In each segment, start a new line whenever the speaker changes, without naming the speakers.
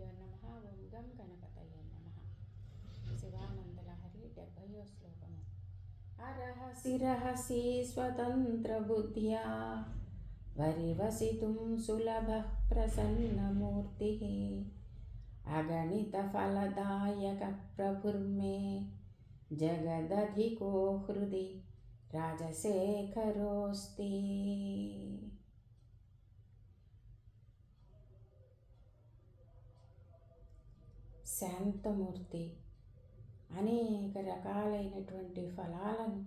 గురుభ్యో నమః. ఓం గం గణపతయే నమః. శివానందలహరి 70వ శ్లోకము. అరహసి రహసి స్వతంత్ర బుద్ధ్యా వరివసితుం సులభ ప్రసన్నమూర్తి అగణిత ఫలదాయక ప్రభుర్మే జగదధికో హృది రాజశేఖరోస్తి. శాంతమూర్తి అనేక రకాలైనటువంటి ఫలాలను,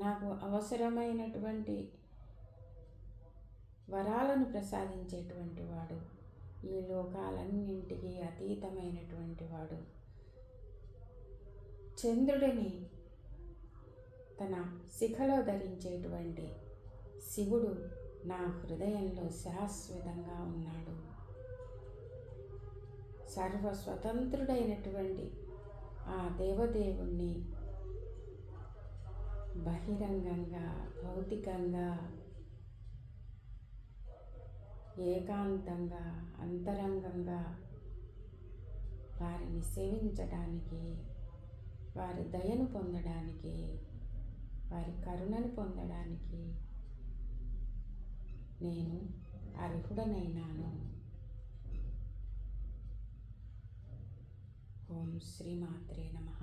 నాకు అవసరమైనటువంటి వరాలను ప్రసాదించేటువంటి వాడు, ఈ లోకాలన్నింటికీ అతీతమైనటువంటి వాడు, చంద్రుడిని తన శిఖలో ధరించేటువంటి శివుడు నా హృదయంలో శాశ్వతంగా ఉన్నాడు. సర్వస్వతంత్రుడైనటువంటి ఆ దేవదేవుణ్ణి బహిరంగంగా, భౌతికంగా, ఏకాంతంగా, అంతరంగంగా వారిని సేవించడానికి, వారి దయను పొందడానికి, వారి కరుణను పొందడానికి నేను అర్హుడనైనాను. ఓం శ్రీమాత్రే నమః.